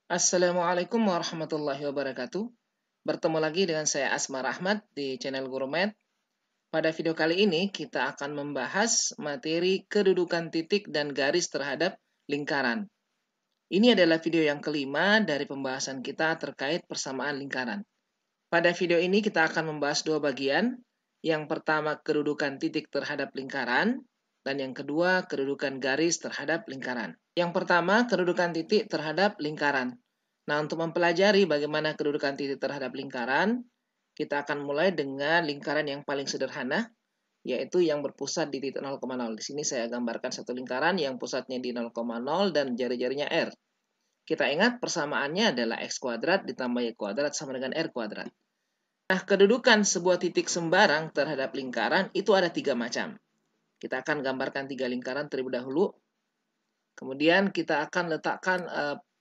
Assalamualaikum warahmatullahi wabarakatuh. Bertemu lagi dengan saya Asmar Ahmad di channel Gurumed. Pada video kali ini kita akan membahas materi kedudukan titik dan garis terhadap lingkaran. Ini adalah video yang kelima dari pembahasan kita terkait persamaan lingkaran. Pada video ini kita akan membahas dua bagian. Yang pertama kedudukan titik terhadap lingkaran, dan yang kedua kedudukan garis terhadap lingkaran. Yang pertama kedudukan titik terhadap lingkaran. Nah, untuk mempelajari bagaimana kedudukan titik terhadap lingkaran, kita akan mulai dengan lingkaran yang paling sederhana, yaitu yang berpusat di titik 0,0. Di sini saya gambarkan satu lingkaran yang pusatnya di 0,0 dan jari-jarinya R. Kita ingat persamaannya adalah X kuadrat ditambah Y kuadrat sama dengan R kuadrat. Nah, kedudukan sebuah titik sembarang terhadap lingkaran itu ada tiga macam. Kita akan gambarkan tiga lingkaran terlebih dahulu. Kemudian kita akan letakkan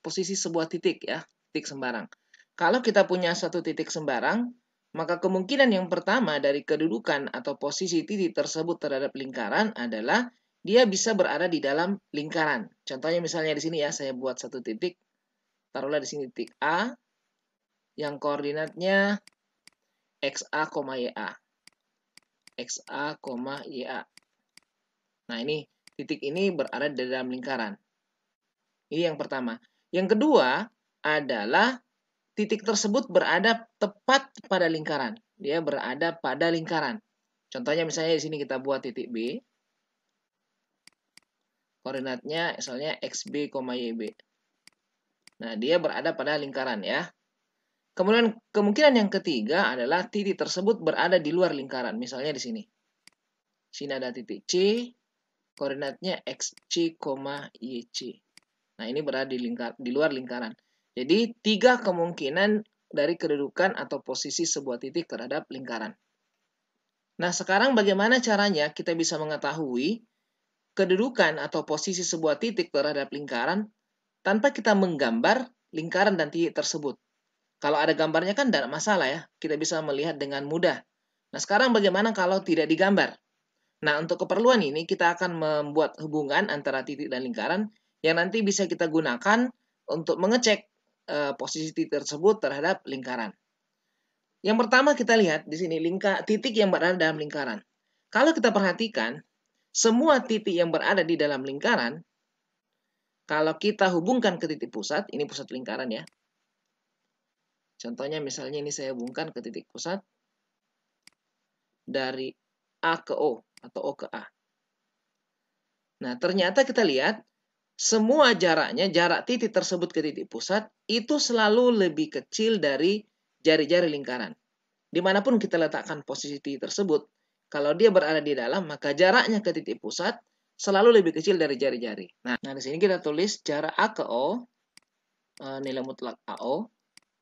posisi sebuah titik ya, titik sembarang. Kalau kita punya satu titik sembarang, maka kemungkinan yang pertama dari kedudukan atau posisi titik tersebut terhadap lingkaran adalah dia bisa berada di dalam lingkaran. Contohnya misalnya di sini ya, saya buat satu titik, taruhlah di sini titik A, yang koordinatnya XA, YA. XA, YA. Nah ini, titik ini berada di dalam lingkaran. Ini yang pertama. Yang kedua adalah titik tersebut berada tepat pada lingkaran. Dia berada pada lingkaran. Contohnya misalnya di sini kita buat titik B. Koordinatnya misalnya XB, YB. Nah, dia berada pada lingkaran ya. Kemudian kemungkinan yang ketiga adalah titik tersebut berada di luar lingkaran. Misalnya di sini. Sini ada titik C. Koordinatnya XC, YC. Nah, ini berada di luar lingkaran. Jadi, tiga kemungkinan dari kedudukan atau posisi sebuah titik terhadap lingkaran. Nah, sekarang bagaimana caranya kita bisa mengetahui kedudukan atau posisi sebuah titik terhadap lingkaran tanpa kita menggambar lingkaran dan titik tersebut? Kalau ada gambarnya kan tidak masalah ya, kita bisa melihat dengan mudah. Nah, sekarang bagaimana kalau tidak digambar? Nah, untuk keperluan ini kita akan membuat hubungan antara titik dan lingkaran yang nanti bisa kita gunakan untuk mengecek posisi titik tersebut terhadap lingkaran. Yang pertama kita lihat di sini titik yang berada dalam lingkaran. Kalau kita perhatikan, semua titik yang berada di dalam lingkaran, kalau kita hubungkan ke titik pusat, ini pusat lingkaran ya. Contohnya misalnya ini saya hubungkan ke titik pusat dari A ke O atau O ke A. Nah, ternyata kita lihat semua jaraknya, jarak titik tersebut ke titik pusat, itu selalu lebih kecil dari jari-jari lingkaran. Dimanapun kita letakkan posisi titik tersebut, kalau dia berada di dalam, maka jaraknya ke titik pusat selalu lebih kecil dari jari-jari. Nah, di sini kita tulis jarak A ke O, nilai mutlak AO,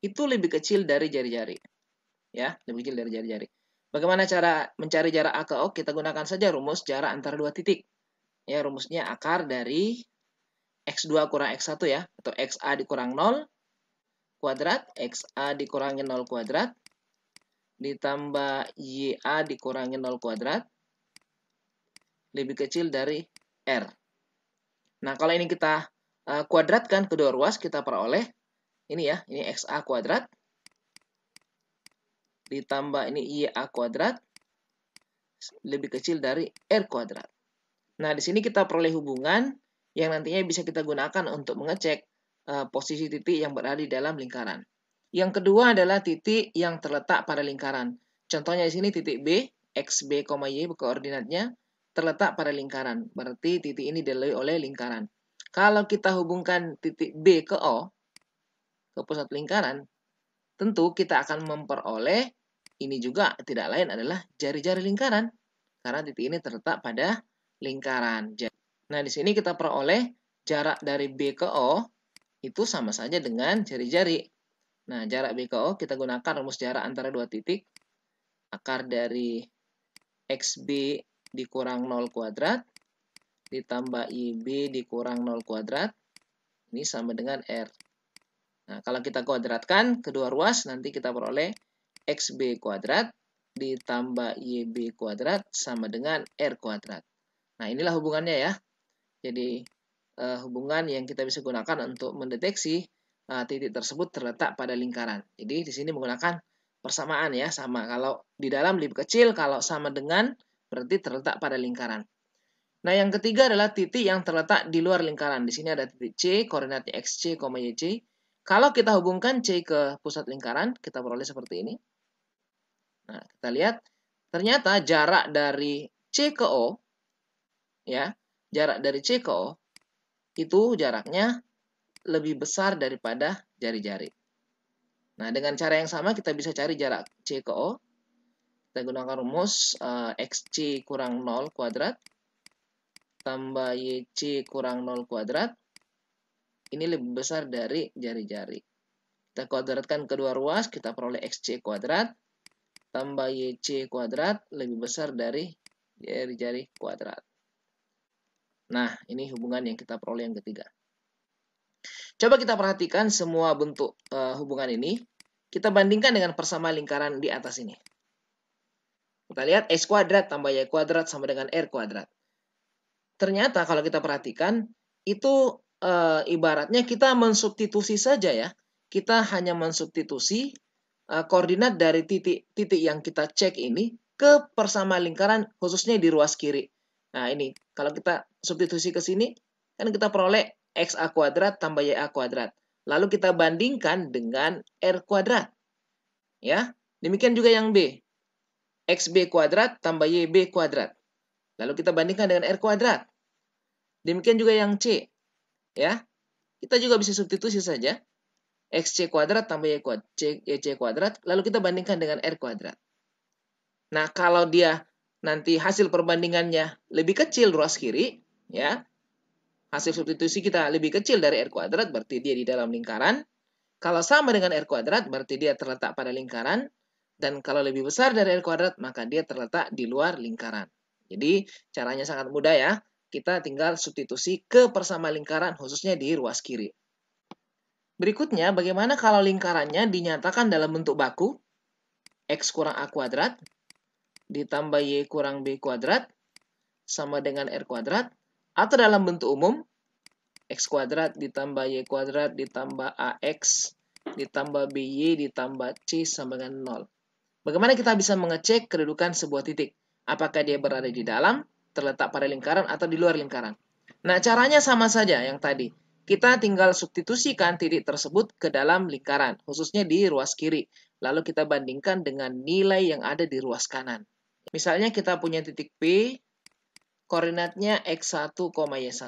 itu lebih kecil dari jari-jari. Ya, lebih kecil dari jari-jari. Bagaimana cara mencari jarak A ke O? Kita gunakan saja rumus jarak antara dua titik. Ya, rumusnya akar dari X2 kurang X1 ya, atau XA dikurang 0 kuadrat, XA dikurangi 0 kuadrat, ditambah YA dikurangi 0 kuadrat, lebih kecil dari R. Nah, kalau ini kita kuadratkan kedua ruas, kita peroleh, ini ya, ini XA kuadrat, ditambah ini YA kuadrat, lebih kecil dari R kuadrat. Nah, di sini kita peroleh hubungan yang nantinya bisa kita gunakan untuk mengecek posisi titik yang berada di dalam lingkaran. Yang kedua adalah titik yang terletak pada lingkaran. Contohnya di sini titik B, XB, Y koordinatnya terletak pada lingkaran. Berarti titik ini dilalui oleh lingkaran. Kalau kita hubungkan titik B ke O, ke pusat lingkaran, tentu kita akan memperoleh ini juga tidak lain adalah jari-jari lingkaran. Karena titik ini terletak pada lingkaran. Nah, di sini kita peroleh jarak dari B ke O itu sama saja dengan jari-jari. Nah, jarak B ke O kita gunakan rumus jarak antara dua titik. Akar dari XB dikurang 0 kuadrat ditambah IB dikurang 0 kuadrat. Ini sama dengan R. Nah, kalau kita kuadratkan kedua ruas, nanti kita peroleh XB kuadrat ditambah YB kuadrat sama dengan R kuadrat. Nah, inilah hubungannya ya. Jadi, hubungan yang kita bisa gunakan untuk mendeteksi titik tersebut terletak pada lingkaran. Jadi di sini menggunakan persamaan ya, sama. Kalau di dalam lebih kecil, kalau sama dengan berarti terletak pada lingkaran. Nah, yang ketiga adalah titik yang terletak di luar lingkaran. Di sini ada titik C, koordinatnya XC, YC. Kalau kita hubungkan C ke pusat lingkaran, kita peroleh seperti ini. Nah, kita lihat, ternyata jarak dari C ke O, ya, jarak dari C ke O, itu jaraknya lebih besar daripada jari-jari. Nah, dengan cara yang sama kita bisa cari jarak C ke O. Kita gunakan rumus XC kurang 0 kuadrat tambah YC kurang 0 kuadrat. Ini lebih besar dari jari-jari. Kita kuadratkan kedua ruas, kita peroleh XC kuadrat tambah YC kuadrat lebih besar dari jari-jari kuadrat. Nah, ini hubungan yang kita peroleh yang ketiga. Coba kita perhatikan semua bentuk hubungan ini. Kita bandingkan dengan persamaan lingkaran di atas ini. Kita lihat X kuadrat tambah Y kuadrat sama dengan R kuadrat. Ternyata kalau kita perhatikan, itu ibaratnya kita mensubstitusi saja ya. Kita hanya mensubstitusi koordinat dari titik-titik yang kita cek ini ke persamaan lingkaran khususnya di ruas kiri. Nah ini, kalau kita substitusi ke sini, kan kita peroleh XA kuadrat tambah YA kuadrat. Lalu kita bandingkan dengan R kuadrat. Ya, demikian juga yang B. XB kuadrat tambah YB kuadrat. Lalu kita bandingkan dengan R kuadrat. Demikian juga yang C. Ya, kita juga bisa substitusi saja. XC kuadrat tambah YC kuadrat. Lalu kita bandingkan dengan R kuadrat. Nah, kalau dia nanti hasil perbandingannya lebih kecil ruas kiri, ya, hasil substitusi kita lebih kecil dari R kuadrat, berarti dia di dalam lingkaran. Kalau sama dengan R kuadrat, berarti dia terletak pada lingkaran. Dan kalau lebih besar dari R kuadrat, maka dia terletak di luar lingkaran. Jadi, caranya sangat mudah ya. Kita tinggal substitusi ke persamaan lingkaran, khususnya di ruas kiri. Berikutnya, bagaimana kalau lingkarannya dinyatakan dalam bentuk baku? X kurang A kuadrat, ditambah Y kurang B kuadrat, sama dengan R kuadrat. Atau dalam bentuk umum, X kuadrat ditambah Y kuadrat ditambah AX ditambah BY ditambah C sama dengan 0. Bagaimana kita bisa mengecek kedudukan sebuah titik? Apakah dia berada di dalam, terletak pada lingkaran, atau di luar lingkaran? Nah, caranya sama saja yang tadi. Kita tinggal substitusikan titik tersebut ke dalam lingkaran, khususnya di ruas kiri. Lalu kita bandingkan dengan nilai yang ada di ruas kanan. Misalnya kita punya titik P, koordinatnya X1, Y1.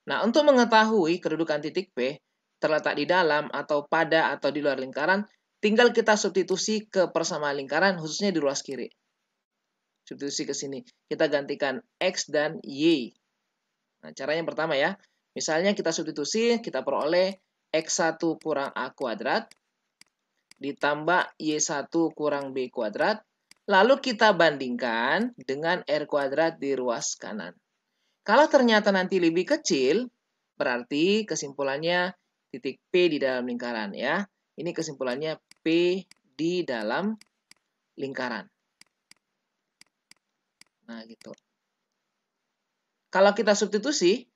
Nah, untuk mengetahui kedudukan titik P, terletak di dalam atau pada atau di luar lingkaran, tinggal kita substitusi ke persamaan lingkaran, khususnya di ruas kiri. Substitusi ke sini. Kita gantikan X dan Y. Nah, caranya pertama ya. Misalnya kita substitusi, kita peroleh X1 kurang A kuadrat, ditambah Y1 kurang B kuadrat, lalu kita bandingkan dengan R kuadrat di ruas kanan. Kalau ternyata nanti lebih kecil, berarti kesimpulannya titik P di dalam lingkaran ya. Ini kesimpulannya P di dalam lingkaran. Nah, gitu. Kalau kita substitusi,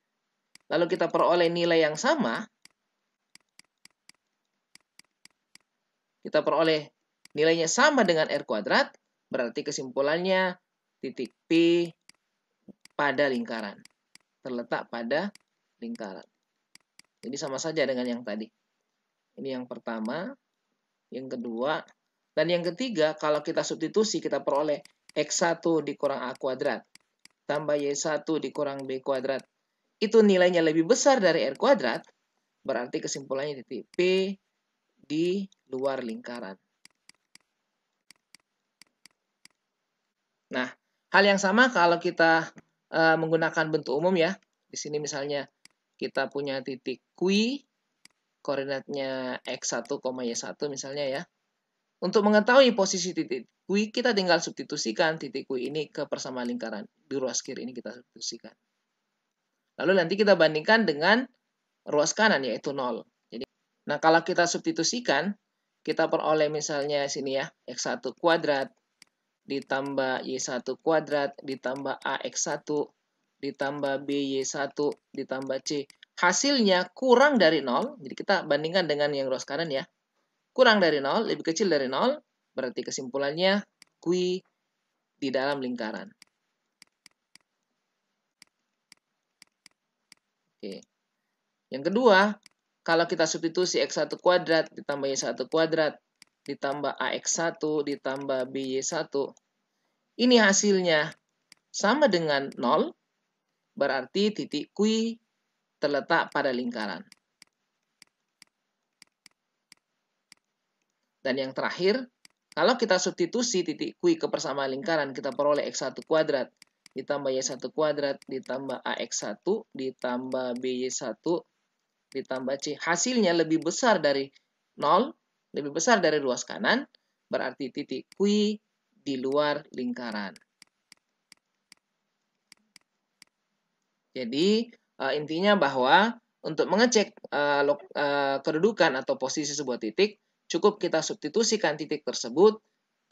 lalu kita peroleh nilai yang sama, kita peroleh nilainya sama dengan R kuadrat, berarti kesimpulannya titik P pada lingkaran. Terletak pada lingkaran. Jadi sama saja dengan yang tadi. Ini yang pertama, yang kedua, dan yang ketiga, kalau kita substitusi, kita peroleh X1 dikurang A kuadrat, tambah Y1 dikurang B kuadrat. Itu nilainya lebih besar dari R kuadrat, berarti kesimpulannya titik P di luar lingkaran. Nah, hal yang sama kalau kita menggunakan bentuk umum ya. Di sini misalnya kita punya titik Q, koordinatnya X1, Y1 misalnya ya. Untuk mengetahui posisi titik Q, kita tinggal substitusikan titik Q ini ke persamaan lingkaran. Di ruas kiri ini kita substitusikan. Lalu nanti kita bandingkan dengan ruas kanan, yaitu 0. Jadi, nah, kalau kita substitusikan, kita peroleh misalnya sini ya, X1 kuadrat, ditambah Y1 kuadrat, ditambah AX1, ditambah BY1, ditambah C. hasilnya kurang dari 0, jadi kita bandingkan dengan yang ruas kanan ya. Kurang dari 0, lebih kecil dari 0, berarti kesimpulannya Q di dalam lingkaran. Oke. Yang kedua, kalau kita substitusi X1 kuadrat ditambah Y1 kuadrat ditambah AX1 ditambah BY1, ini hasilnya sama dengan 0, berarti titik Q terletak pada lingkaran. Dan yang terakhir, kalau kita substitusi titik Q ke persamaan lingkaran, kita peroleh X1 kuadrat ditambah Y1 kuadrat ditambah AX1 ditambah BY1 ditambah C. Hasilnya lebih besar dari 0, lebih besar dari ruas kanan, berarti titik Q di luar lingkaran. Jadi, intinya bahwa untuk mengecek kedudukan atau posisi sebuah titik, cukup kita substitusikan titik tersebut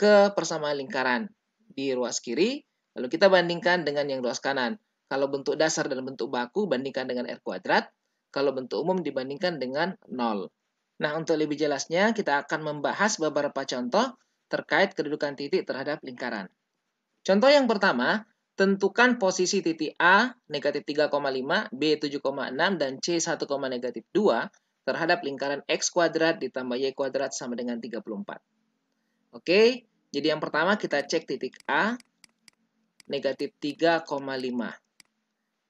ke persamaan lingkaran di ruas kiri, lalu kita bandingkan dengan yang ruas kanan. Kalau bentuk dasar dan bentuk baku, bandingkan dengan R kuadrat. Kalau bentuk umum, dibandingkan dengan 0. Nah, untuk lebih jelasnya, kita akan membahas beberapa contoh terkait kedudukan titik terhadap lingkaran. Contoh yang pertama, tentukan posisi titik A negatif 3,5, B 7,6, dan C 1, negatif 2 terhadap lingkaran X kuadrat ditambah Y kuadrat sama dengan 34. Oke, jadi yang pertama kita cek titik A negatif 3,5.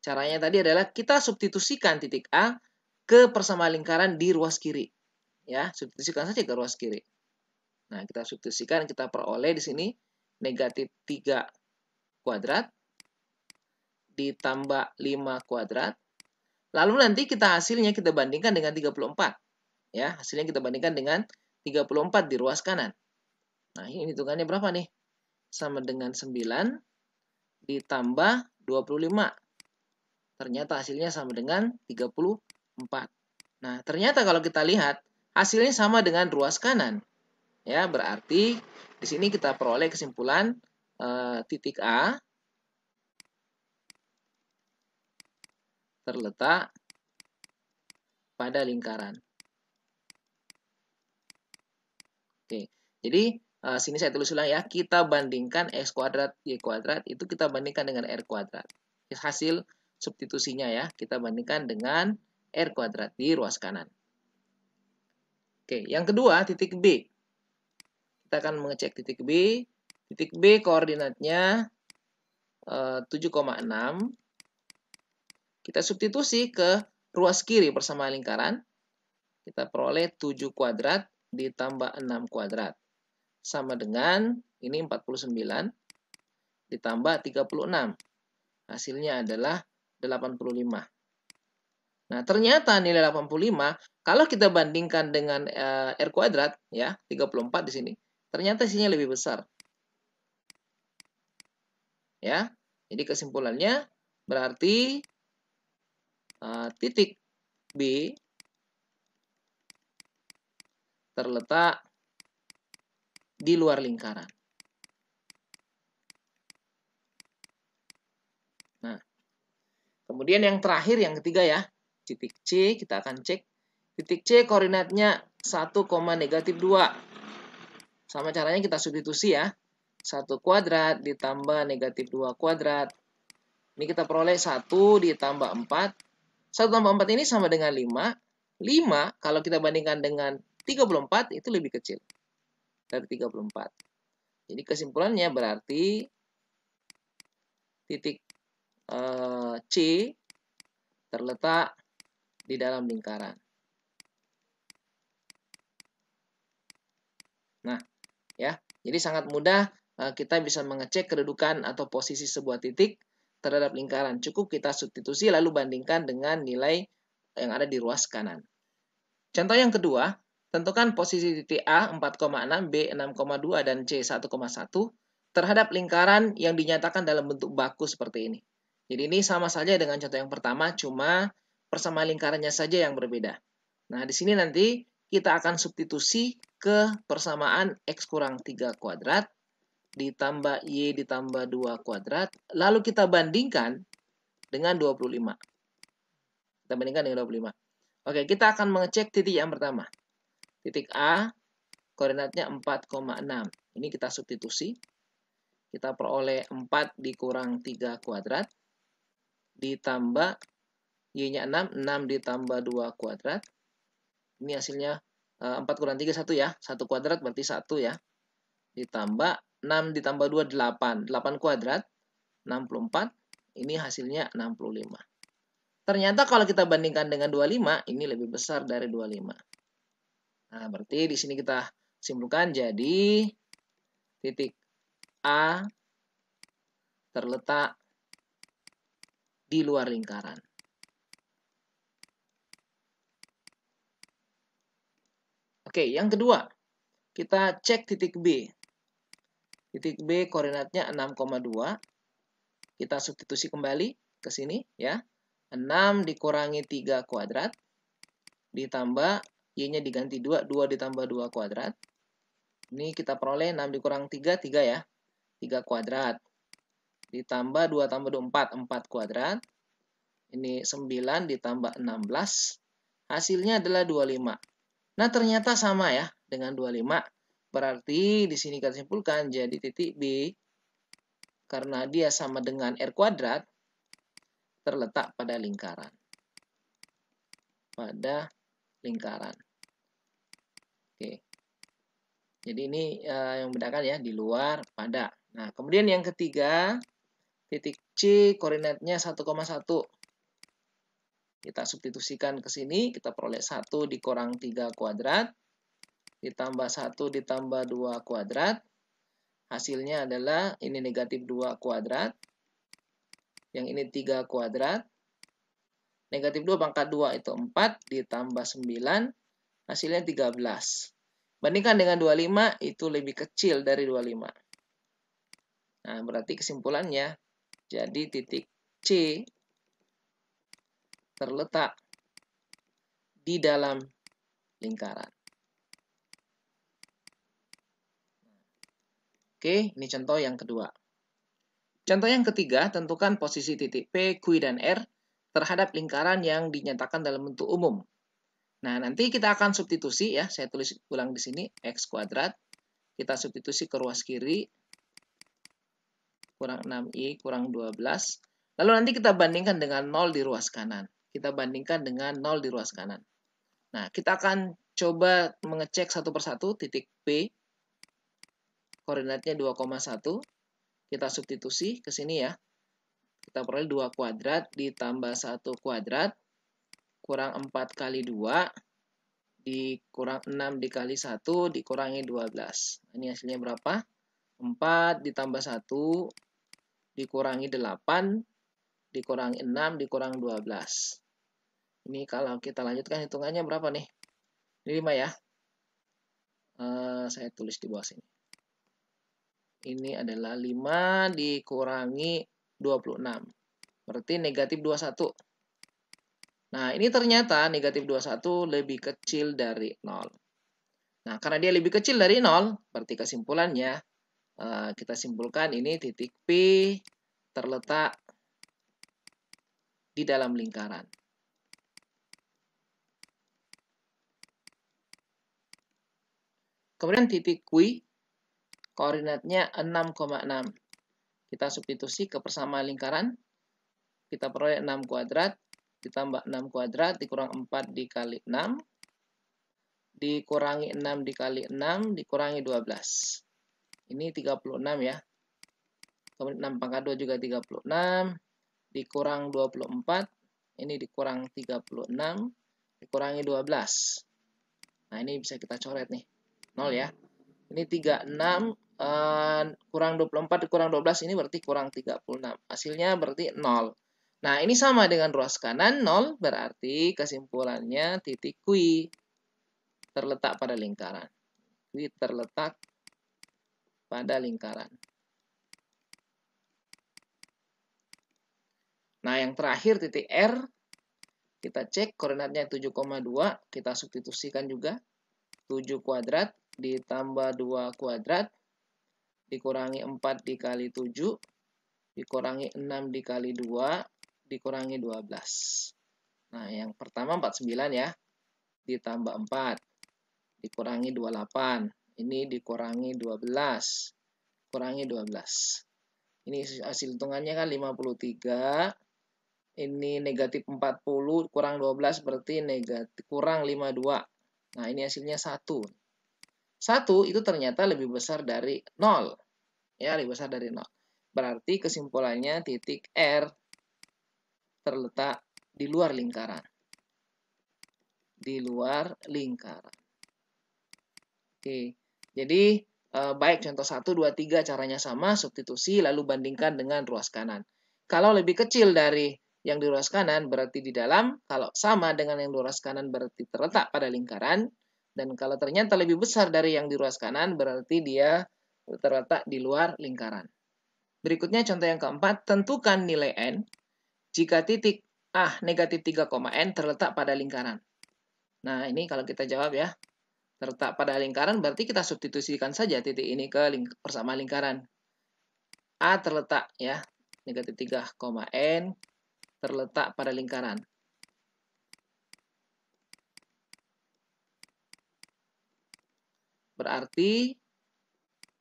Caranya tadi adalah kita substitusikan titik A ke persamaan lingkaran di ruas kiri. Ya, substitusikan saja ke ruas kiri. Nah, kita substitusikan, kita peroleh di sini negatif 3 kuadrat ditambah 5 kuadrat. Lalu nanti hasilnya kita bandingkan dengan 34. Ya, hasilnya kita bandingkan dengan 34 di ruas kanan. Nah, ini hitungannya berapa nih? Sama dengan 9 ditambah 25. Ternyata hasilnya sama dengan 34. Nah, ternyata kalau kita lihat, hasilnya sama dengan ruas kanan. Ya, berarti di sini kita peroleh kesimpulan titik A terletak pada lingkaran. Oke, jadi sini saya tulis ulang ya, kita bandingkan X kuadrat, Y kuadrat, itu kita bandingkan dengan R kuadrat. Hasil substitusinya ya, kita bandingkan dengan R kuadrat di ruas kanan. Oke, yang kedua, titik B. Kita akan mengecek titik B. Titik B koordinatnya 7,6. Kita substitusi ke ruas kiri persamaan lingkaran. Kita peroleh 7 kuadrat ditambah 6 kuadrat. Sama dengan, ini 49 ditambah 36. Hasilnya adalah 85. Nah, ternyata nilai 85, kalau kita bandingkan dengan R kuadrat, ya, 34 di sini, ternyata isinya lebih besar. Ya, jadi kesimpulannya berarti titik B terletak di luar lingkaran. Nah, kemudian yang terakhir, yang ketiga ya, titik C, kita akan cek. Titik C koordinatnya 1, negatif 2. Sama caranya kita substitusi ya. 1 kuadrat ditambah negatif 2 kuadrat. Ini kita peroleh 1 ditambah 4. 1 tambah 4 ini sama dengan 5. 5 kalau kita bandingkan dengan 34 itu lebih kecil dari 34. Jadi kesimpulannya berarti titik C terletak di dalam lingkaran. Nah, ya, jadi sangat mudah kita bisa mengecek kedudukan atau posisi sebuah titik terhadap lingkaran. Cukup kita substitusi lalu bandingkan dengan nilai yang ada di ruas kanan. Contoh yang kedua, tentukan posisi titik A 4,6, B 6,2, dan C 1,1 terhadap lingkaran yang dinyatakan dalam bentuk baku seperti ini. Jadi ini sama saja dengan contoh yang pertama, cuma persamaan lingkarannya saja yang berbeda. Nah, di sini nanti kita akan substitusi ke persamaan X kurang 3 kuadrat ditambah Y ditambah 2 kuadrat, lalu kita bandingkan dengan 25. Kita bandingkan dengan 25. Oke, kita akan mengecek titik yang pertama. Titik A, koordinatnya 4,6. Ini kita substitusi. Kita peroleh 4 dikurang 3 kuadrat. Ditambah Y-nya 6, 6 ditambah 2 kuadrat. Ini hasilnya 4 kurang 3, 1 ya. 1 kuadrat berarti 1 ya. Ditambah 6 ditambah 2, 8. 8 kuadrat, 64. Ini hasilnya 65. Ternyata kalau kita bandingkan dengan 25, ini lebih besar dari 25. Nah, berarti di sini kita simpulkan jadi titik A terletak di luar lingkaran. Oke, yang kedua, kita cek titik B. Titik B koordinatnya 6,2. Kita substitusi kembali ke sini ya. 6 dikurangi 3 kuadrat. Ditambah Y-nya diganti 2, 2 ditambah 2 kuadrat. Ini kita peroleh 6 dikurang 3, 3 ya. 3 kuadrat. Ditambah 2 tambah 2, 4, 4 kuadrat. Ini 9 ditambah 16. Hasilnya adalah 25. Nah, ternyata sama ya dengan 25. Berarti di sini kita simpulkan jadi titik B karena dia sama dengan R kuadrat terletak pada lingkaran. Pada lingkaran. Oke. Jadi ini yang membedakan ya, di luar pada. Nah, kemudian yang ketiga, titik C koordinatnya 1,1. Kita substitusikan ke sini, kita peroleh 1 dikurang 3 kuadrat, ditambah 1 ditambah 2 kuadrat. Hasilnya adalah ini negatif 2 kuadrat. Yang ini 3 kuadrat. Negatif 2 pangkat 2 itu 4, ditambah 9, hasilnya 13. Bandingkan dengan 25, itu lebih kecil dari 25. Nah, berarti kesimpulannya, jadi titik C terletak di dalam lingkaran. Oke, ini contoh yang kedua. Contoh yang ketiga, tentukan posisi titik P, Q, dan R terhadap lingkaran yang dinyatakan dalam bentuk umum. Nah, nanti kita akan substitusi ya, saya tulis ulang di sini, X kuadrat. Kita substitusi ke ruas kiri, kurang 6i kurang 12. Lalu nanti kita bandingkan dengan 0 di ruas kanan. Kita bandingkan dengan 0 di ruas kanan. Nah, kita akan coba mengecek satu persatu titik P. Koordinatnya 2,1. Kita substitusi ke sini ya. Kita peroleh 2 kuadrat ditambah 1 kuadrat kurang 4 kali 2 dikurang 6 dikali 1 dikurangi 12. Ini hasilnya berapa? 4 ditambah 1 dikurangi 8 dikurangi 6 dikurang 12. Ini kalau kita lanjutkan hitungannya berapa nih? Ini 5 ya. Saya tulis di bawah sini. Ini adalah 5 dikurangi 26. Berarti negatif 21. Nah, ini ternyata negatif 21 lebih kecil dari 0. Nah, karena dia lebih kecil dari 0, berarti kesimpulannya, kita simpulkan ini titik P terletak di dalam lingkaran. Kemudian titik Q, koordinatnya 6,6. Kita substitusi ke persamaan lingkaran. Kita peroleh 6 kuadrat, ditambah 6 kuadrat, dikurang 4 dikali 6, dikurangi 6 dikali 6, dikurangi 12. Ini 36 ya. Kemudian 6 pangkat 2 juga 36, dikurang 24, ini dikurang 36, dikurangi 12. Nah, ini bisa kita coret nih, 0 ya. Ini 36, kurang 24 dikurang 12, ini berarti kurang 36. Hasilnya berarti 0. Nah, ini sama dengan ruas kanan, 0, berarti kesimpulannya titik Q terletak pada lingkaran. Q terletak pada lingkaran. Nah, yang terakhir titik R, kita cek koordinatnya 7,2, kita substitusikan juga. 7 kuadrat ditambah 2 kuadrat, dikurangi 4 dikali 7, dikurangi 6 dikali 2, dikurangi 12. Nah, yang pertama 49 ya, ditambah 4, dikurangi 28. Ini dikurangi 12, kurangi 12. Ini hasil hitungannya kan 53. Ini negatif 40 kurang 12 berarti negatif kurang 52. Nah, ini hasilnya 1. 1 itu ternyata lebih besar dari 0. Ya, lebih besar dari 0. Berarti kesimpulannya titik R terletak di luar lingkaran. Di luar lingkaran. Oke, jadi baik contoh 1, 2, 3 caranya sama, substitusi lalu bandingkan dengan ruas kanan. Kalau lebih kecil dari yang di ruas kanan berarti di dalam, kalau sama dengan yang di ruas kanan berarti terletak pada lingkaran, dan kalau ternyata lebih besar dari yang di ruas kanan berarti dia terletak di luar lingkaran. Berikutnya contoh yang keempat, tentukan nilai n jika titik A negatif 3,n terletak pada lingkaran. Nah, ini kalau kita jawab ya, terletak pada lingkaran berarti kita substitusikan saja titik ini ke persamaan lingkaran. A terletak ya, negatif 3,n terletak pada lingkaran. Berarti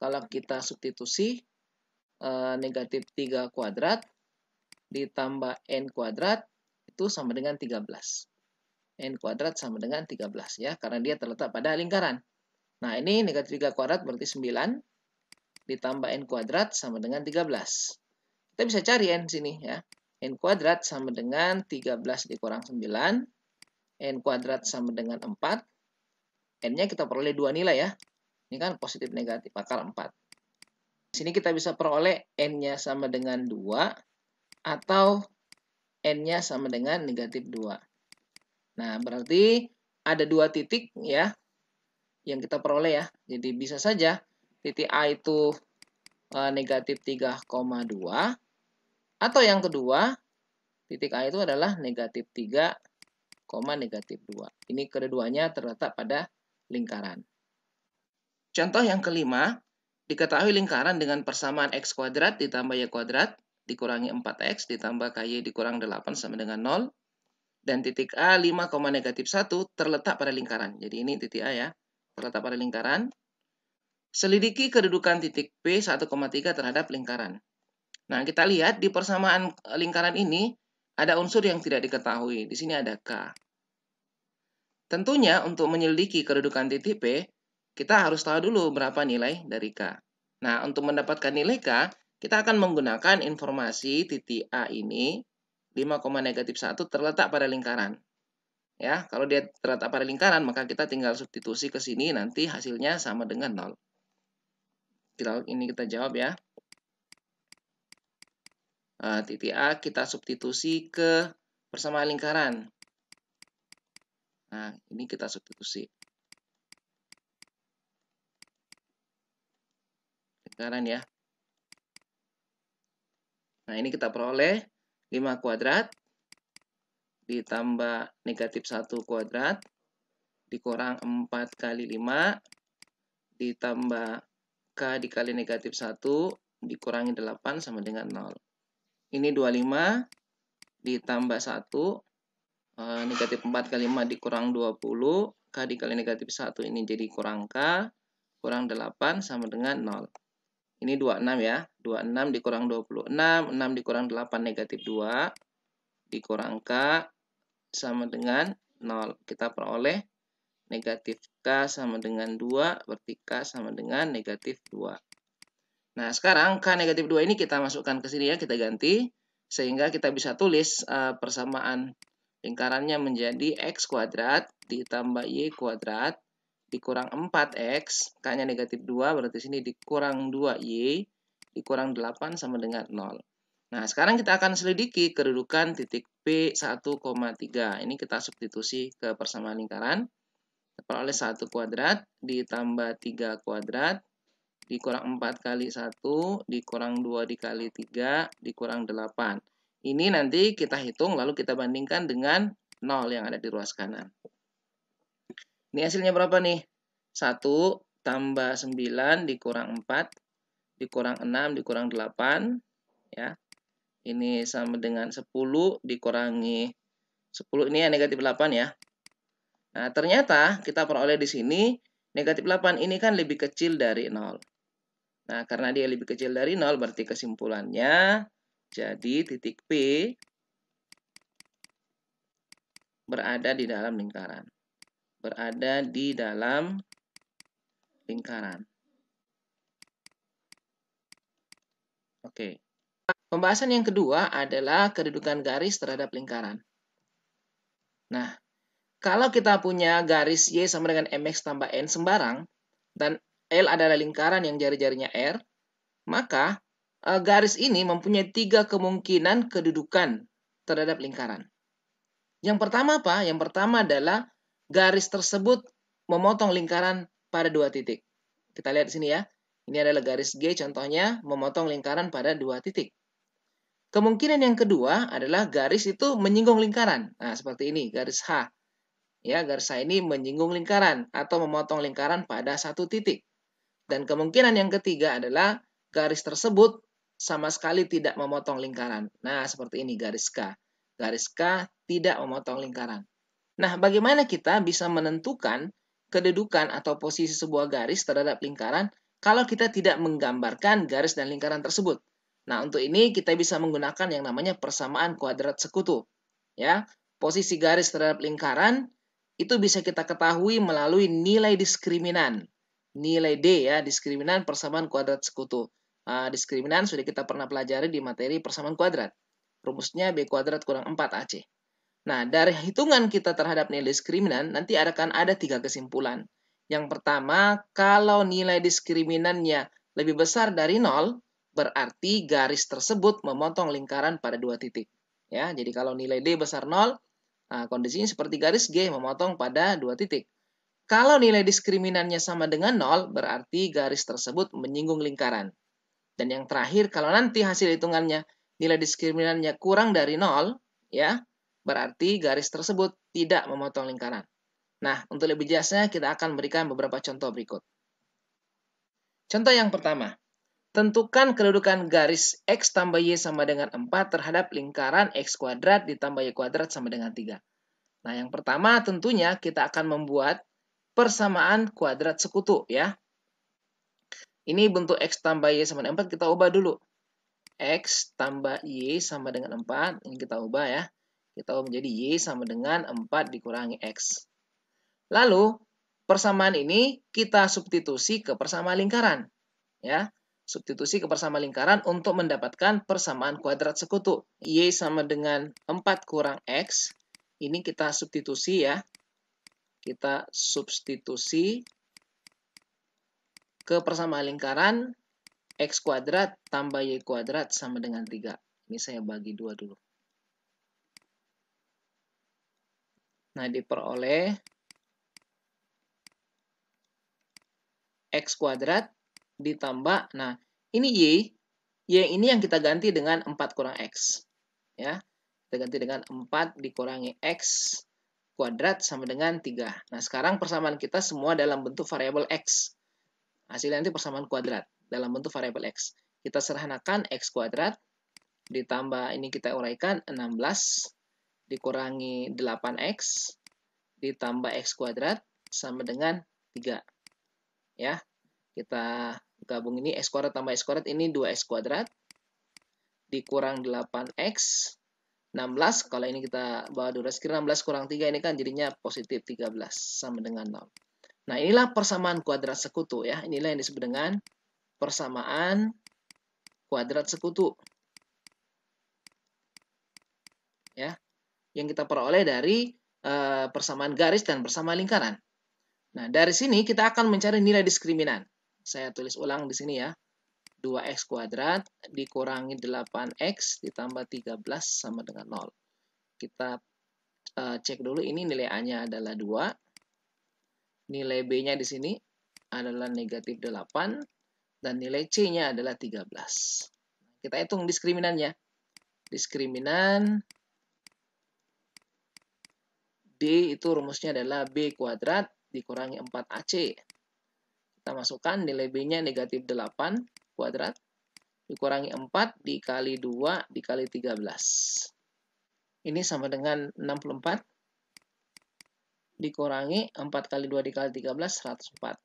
kalau kita substitusi negatif 3 kuadrat ditambah n kuadrat itu sama dengan 13. N kuadrat sama dengan 13 ya, karena dia terletak pada lingkaran. Nah, ini negatif 3 kuadrat berarti 9 ditambah n kuadrat sama dengan 13. Kita bisa cari n sini ya. N kuadrat sama dengan 13 dikurang 9. N kuadrat sama dengan 4. N-nya kita peroleh 2 nilai ya. Ini kan positif negatif, akar 4. Di sini kita bisa peroleh N-nya sama dengan 2 atau N-nya sama dengan negatif 2. Nah, berarti ada 2 titik ya yang kita peroleh ya. Jadi bisa saja titik A itu negatif 3,2 atau yang kedua titik A itu adalah negatif 3, negatif 2. Ini keduanya terletak pada lingkaran. Contoh yang kelima, diketahui lingkaran dengan persamaan x kuadrat ditambah y kuadrat dikurangi 4x ditambah ky dikurang 8 sama dengan 0. Dan titik A 5, negatif 1 terletak pada lingkaran. Jadi ini titik A ya, terletak pada lingkaran. Selidiki kedudukan titik P 1,3 terhadap lingkaran. Nah, kita lihat di persamaan lingkaran ini ada unsur yang tidak diketahui. Di sini ada K. Tentunya untuk menyelidiki kedudukan titik P, kita harus tahu dulu berapa nilai dari K. Nah, untuk mendapatkan nilai K, kita akan menggunakan informasi titik A ini 5, negatif 1 terletak pada lingkaran. Ya, kalau dia terletak pada lingkaran, maka kita tinggal substitusi ke sini, nanti hasilnya sama dengan 0. Ini kita jawab ya. Titik A kita substitusi ke persamaan lingkaran. Nah, ini kita substitusi. Lingkaran ya. Nah, ini kita peroleh 5 kuadrat ditambah negatif 1 kuadrat dikurang 4 kali 5 ditambah K dikali negatif 1 dikurangi 8 sama dengan 0. Ini 25 ditambah 1, negatif 4 kali 5 dikurang 20, K dikali negatif 1 ini jadi kurang K, kurang 8 sama dengan 0. Ini 26 ya, 26 dikurang 26, 6 dikurang 8 negatif 2, dikurang K sama dengan 0. Kita peroleh negatif K sama dengan 2, berarti K sama dengan negatif 2. Nah, sekarang K negatif 2 ini kita masukkan ke sini ya, kita ganti. Sehingga kita bisa tulis persamaan lingkarannya menjadi x kuadrat ditambah y kuadrat dikurang 4x, K-nya negatif 2, berarti sini dikurang 2y, dikurang 8 sama dengan 0. Nah, sekarang kita akan selidiki kedudukan titik P 1,3. Ini kita substitusi ke persamaan lingkaran. Peroleh 1 kuadrat ditambah 3 kuadrat, dikurang 4 kali 1, dikurang 2 dikali 3, dikurang 8. Ini nanti kita hitung, lalu kita bandingkan dengan 0 yang ada di ruas kanan. Ini hasilnya berapa nih? 1 tambah 9 dikurang 4, dikurang 6, dikurang 8. Ya. Ini sama dengan 10 dikurangi 10 ini ya negatif 8 ya. Nah, ternyata kita peroleh di sini negatif 8 ini kan lebih kecil dari 0. Nah, karena dia lebih kecil dari 0, berarti kesimpulannya jadi titik P berada di dalam lingkaran. Berada di dalam lingkaran. Oke. Pembahasan yang kedua adalah kedudukan garis terhadap lingkaran. Nah, kalau kita punya garis Y sama dengan MX tambah N sembarang, dan L adalah lingkaran yang jari-jarinya R, maka garis ini mempunyai 3 kemungkinan kedudukan terhadap lingkaran. Yang pertama apa? Yang pertama adalah garis tersebut memotong lingkaran pada 2 titik. Kita lihat di sini ya. Ini adalah garis G contohnya memotong lingkaran pada 2 titik. Kemungkinan yang kedua adalah garis itu menyinggung lingkaran. Nah, seperti ini, garis H. Ya, garis H ini menyinggung lingkaran atau memotong lingkaran pada 1 titik. Dan kemungkinan yang ketiga adalah garis tersebut sama sekali tidak memotong lingkaran. Nah, seperti ini garis K. Garis K tidak memotong lingkaran. Nah, bagaimana kita bisa menentukan kedudukan atau posisi sebuah garis terhadap lingkaran kalau kita tidak menggambarkan garis dan lingkaran tersebut? Nah, untuk ini kita bisa menggunakan yang namanya persamaan kuadrat sekutu. Ya, posisi garis terhadap lingkaran itu bisa kita ketahui melalui nilai diskriminan. Nilai D ya, diskriminan persamaan kuadrat sekutu. Diskriminan sudah kita pernah pelajari di materi persamaan kuadrat. Rumusnya B kuadrat kurang 4AC. Nah, dari hitungan kita terhadap nilai diskriminan, nanti akan ada 3 kesimpulan. Yang pertama, kalau nilai diskriminannya lebih besar dari 0, berarti garis tersebut memotong lingkaran pada 2 titik. Ya, jadi kalau nilai D besar 0, kondisinya seperti garis G memotong pada 2 titik. Kalau nilai diskriminannya sama dengan 0, berarti garis tersebut menyinggung lingkaran. Dan yang terakhir, kalau nanti hasil hitungannya nilai diskriminannya kurang dari 0, ya, berarti garis tersebut tidak memotong lingkaran. Nah, untuk lebih jelasnya kita akan berikan beberapa contoh berikut. Contoh yang pertama, tentukan kedudukan garis X tambah Y sama dengan 4 terhadap lingkaran X kuadrat ditambah Y kuadrat sama dengan 3. Nah, yang pertama tentunya kita akan membuat persamaan kuadrat sekutu ya. Ini bentuk X tambah Y sama dengan 4 kita ubah dulu. X tambah Y sama dengan 4, ini kita ubah ya. Kita ubah menjadi Y sama dengan 4 dikurangi X. Lalu, persamaan ini kita substitusi ke persamaan lingkaran. Ya, substitusi ke persamaan lingkaran untuk mendapatkan persamaan kuadrat sekutu. Y sama dengan 4 kurang X. Ini kita substitusi ya. Kita substitusi ke persamaan lingkaran X kuadrat tambah Y kuadrat sama dengan 3. Ini saya bagi 2 dulu. Nah, diperoleh X kuadrat ditambah, nah ini Y ini yang kita ganti dengan 4 kurang X. Ya, kita ganti dengan 4 dikurangi X kuadrat sama dengan 3. Nah, sekarang persamaan kita semua dalam bentuk variabel X. Hasilnya nanti persamaan kuadrat dalam bentuk variabel X. Kita sederhanakan X kuadrat ditambah, ini kita uraikan 16 dikurangi 8X ditambah X kuadrat sama dengan 3. Ya, kita gabung ini X kuadrat tambah X kuadrat, ini 2X kuadrat dikurang 8X 16, kalau ini kita bawa dua kira 16 kurang 3 ini kan jadinya positif 13 sama dengan 0. Nah, inilah persamaan kuadrat sekutu ya. Inilah yang disebut dengan persamaan kuadrat sekutu. Ya. Yang kita peroleh dari persamaan garis dan persamaan lingkaran. Nah, dari sini kita akan mencari nilai diskriminan. Saya tulis ulang di sini ya. 2X kuadrat dikurangi 8X ditambah 13 sama dengan 0. Kita cek dulu, ini nilai A-nya adalah 2. Nilai B-nya di sini adalah negatif 8. Dan nilai C-nya adalah 13. Kita hitung diskriminannya. Diskriminan D itu rumusnya adalah B kuadrat dikurangi 4AC. Kita masukkan nilai B-nya negatif 8 kuadrat dikurangi 4 dikali 2 dikali 13. Ini sama dengan 64 dikurangi 4 kali 2 dikali 13, 104.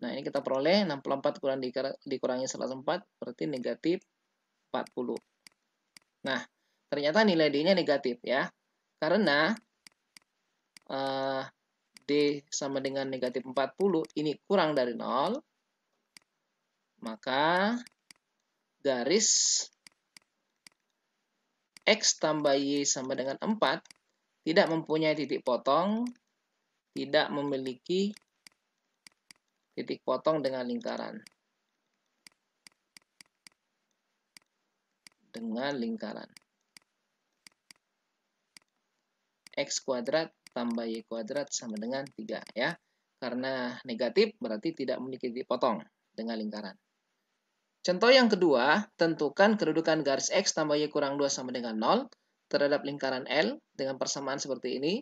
Nah, ini kita peroleh 64 dikurangi 104, berarti negatif 40. Nah, ternyata nilai D-nya negatif ya. Karena D sama dengan negatif 40, ini kurang dari 0, maka garis X tambah Y sama dengan 4 tidak mempunyai titik potong, tidak memiliki titik potong dengan lingkaran. X kuadrat tambah Y kuadrat sama dengan 3 ya. Karena negatif berarti tidak memiliki titik potong dengan lingkaran. Contoh yang kedua, tentukan kedudukan garis X tambah Y kurang 2 sama dengan 0 terhadap lingkaran L dengan persamaan seperti ini.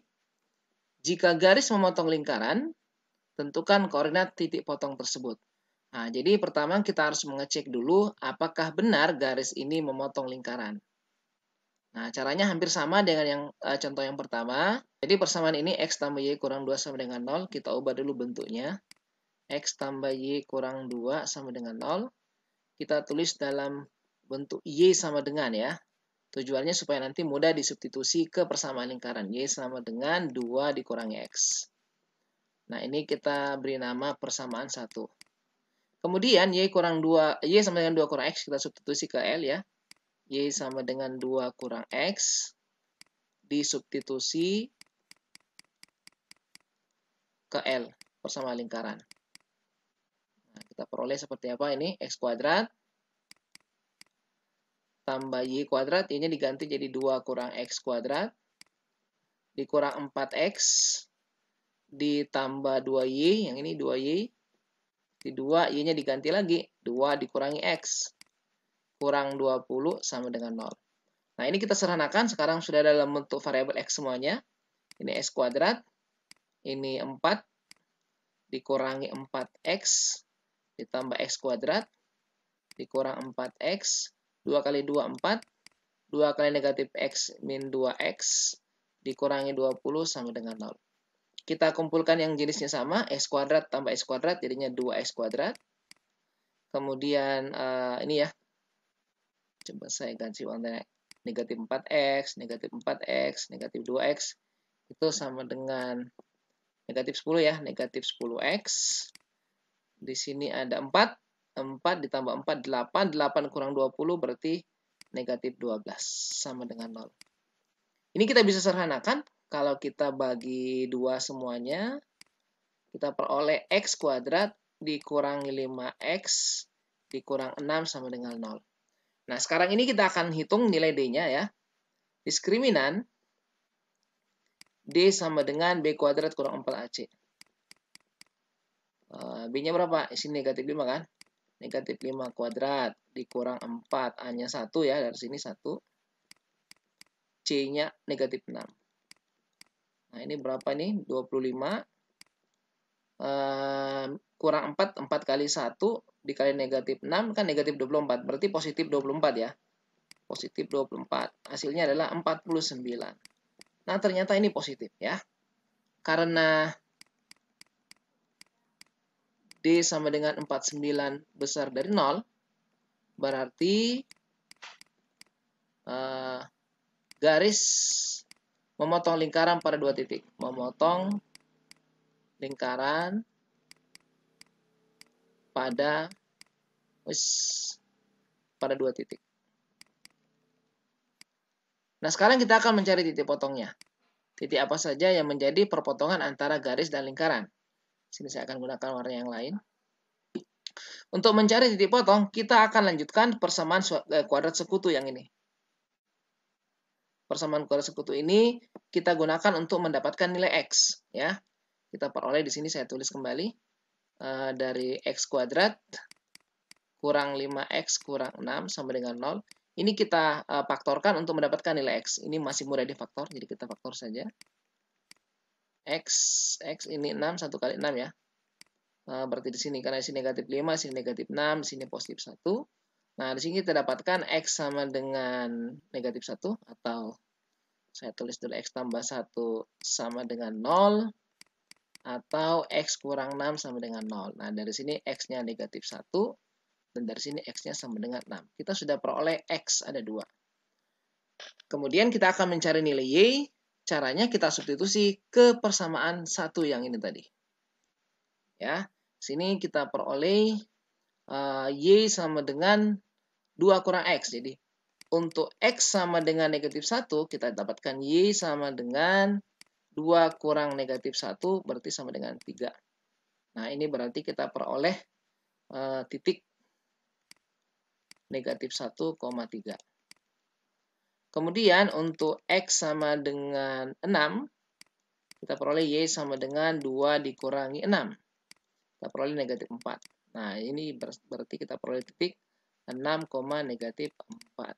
Jika garis memotong lingkaran, tentukan koordinat titik potong tersebut. Nah, jadi pertama kita harus mengecek dulu apakah benar garis ini memotong lingkaran. Nah, caranya hampir sama dengan yang contoh yang pertama. Jadi persamaan ini X tambah Y kurang 2 sama dengan 0. Kita ubah dulu bentuknya. X tambah Y kurang 2 sama dengan 0. Kita tulis dalam bentuk Y sama dengan ya. Tujuannya supaya nanti mudah disubstitusi ke persamaan lingkaran. Y sama dengan 2 dikurangi X. Nah, ini kita beri nama persamaan 1. Kemudian Y sama dengan 2 kurang X kita substitusi ke L ya. Y sama dengan 2 kurang X disubstitusi ke L, persamaan lingkaran. Nah, kita peroleh seperti apa ini? X kuadrat tambah Y kuadrat, Y-nya diganti jadi 2 kurang X kuadrat, dikurang 4X, ditambah 2Y, yang ini 2Y, di 2, Y-nya diganti lagi, 2 dikurangi X, kurang 20 sama dengan 0. Nah, ini kita sederhanakan, sekarang sudah dalam bentuk variabel X semuanya. Ini X kuadrat, ini 4, dikurangi 4X, ditambah X kuadrat, dikurang 4X, 2 kali 2, 4, 2 kali negatif X min 2X, dikurangi 20 sama dengan 0. Kita kumpulkan yang jenisnya sama, X kuadrat tambah X kuadrat, jadinya 2X kuadrat. Kemudian ini ya, coba saya ganti warna negatif 4X, negatif 4X, negatif 2X, itu sama dengan negatif 10 ya, negatif 10X. Di sini ada 4 ditambah 4, 8, 8 kurang 20 berarti negatif 12, sama dengan 0. Ini kita bisa sederhanakan, kalau kita bagi 2 semuanya, kita peroleh X kuadrat dikurangi 5X dikurang 6 sama dengan 0. Nah, sekarang ini kita akan hitung nilai D-nya ya. Diskriminan D sama dengan B kuadrat kurang 4AC. B-nya berapa? Di sini negatif 5 kan? Negatif 5 kuadrat dikurang 4. A-nya 1 ya, dari sini 1. C-nya negatif 6. Nah, ini berapa nih? 25. Kurang 4, 4 kali 1 dikali negatif 6 kan negatif 24. Berarti positif 24 ya. Positif 24. Hasilnya adalah 49. Nah, ternyata ini positif ya. Karena D sama dengan 49 besar dari 0, berarti garis memotong lingkaran pada 2 titik. Memotong lingkaran pada 2 titik. Nah, sekarang kita akan mencari titik potongnya. Titik apa saja yang menjadi perpotongan antara garis dan lingkaran. Sini saya akan gunakan warna yang lain. Untuk mencari titik potong, kita akan lanjutkan persamaan kuadrat sekutu yang ini. Persamaan kuadrat sekutu ini kita gunakan untuk mendapatkan nilai X. Ya, kita peroleh di sini saya tulis kembali. Dari X kuadrat kurang 5X kurang 6 sama dengan 0. Ini kita faktorkan untuk mendapatkan nilai X. Ini masih mudah difaktor, jadi kita faktor saja. X ini 6, 1 kali 6 ya. Berarti di sini, karena di sini negatif 5, di sini negatif 6, di sini positif 1. Nah, di sini kita dapatkan X sama dengan negatif 1, atau Saya tulis dulu X tambah 1 sama dengan 0. Atau X kurang 6 sama dengan 0. Nah, dari sini X-nya negatif 1. Dan dari sini X-nya sama dengan 6. Kita sudah peroleh X ada 2. Kemudian kita akan mencari nilai Y. Caranya kita substitusi ke persamaan 1 yang ini tadi. Ya, sini kita peroleh Y sama dengan 2 kurang X. Jadi, untuk X sama dengan negatif 1, kita dapatkan Y sama dengan 2 kurang negatif 1, berarti sama dengan 3. Nah, ini berarti kita peroleh titik negatif 1,3. Kemudian, untuk X sama dengan 6, kita peroleh Y sama dengan 2 dikurangi 6. Kita peroleh negatif 4. Nah, ini berarti kita peroleh titik 6, negatif 4.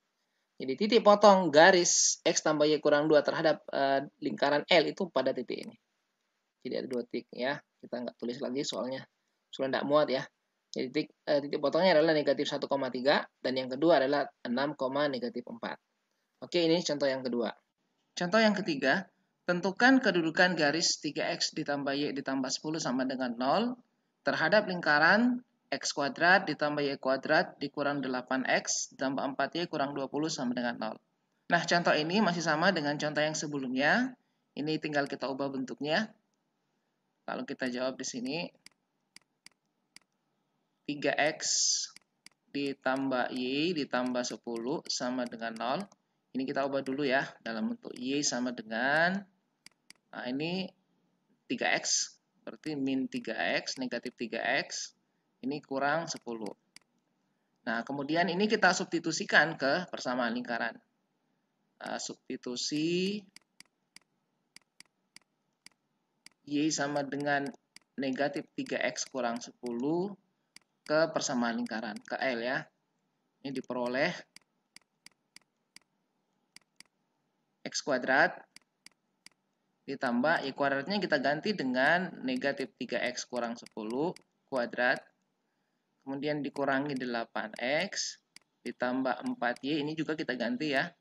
Jadi titik potong garis X tambah Y kurang 2 terhadap lingkaran L itu pada titik ini. Jadi ada 2 titik ya. Kita nggak tulis lagi soalnya sudah tidak muat ya. Jadi titik potongnya adalah negatif 1,3 dan yang kedua adalah 6, negatif 4. Oke, ini contoh yang kedua. Contoh yang ketiga, tentukan kedudukan garis 3X ditambah Y ditambah 10 sama dengan 0 terhadap lingkaran X kuadrat ditambah Y kuadrat dikurang 8X ditambah 4Y kurang 20 sama dengan 0. Nah, contoh ini masih sama dengan contoh yang sebelumnya. Ini tinggal kita ubah bentuknya. Kalau kita jawab di sini, 3X ditambah Y ditambah 10 sama dengan 0. Ini kita ubah dulu ya, dalam bentuk Y sama dengan, nah ini 3X, berarti min 3X, negatif 3X, ini kurang 10. Nah, kemudian ini kita substitusikan ke persamaan lingkaran. Substitusi Y sama dengan negatif 3X kurang 10 ke persamaan lingkaran, ke L ya. Ini diperoleh X kuadrat ditambah Y kuadratnya kita ganti dengan negatif 3X kurang 10 kuadrat. Kemudian dikurangi 8X ditambah 4Y, ini juga kita ganti ya.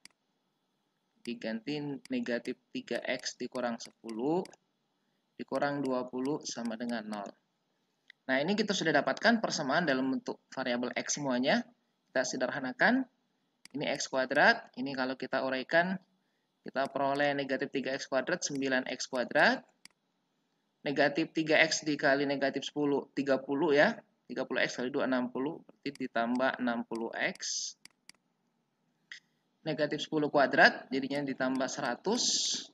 Diganti negatif 3X dikurang 10 dikurang 20 sama dengan 0. Nah, ini kita sudah dapatkan persamaan dalam bentuk variabel X semuanya. Kita sederhanakan. Ini X kuadrat. Ini kalau kita uraikan, kita peroleh negatif 3X kuadrat, 9X kuadrat. Negatif 3X dikali negatif 10, 30 ya. 30X kali 2, 60. Berarti ditambah 60X. Negatif 10 kuadrat, jadinya ditambah 100.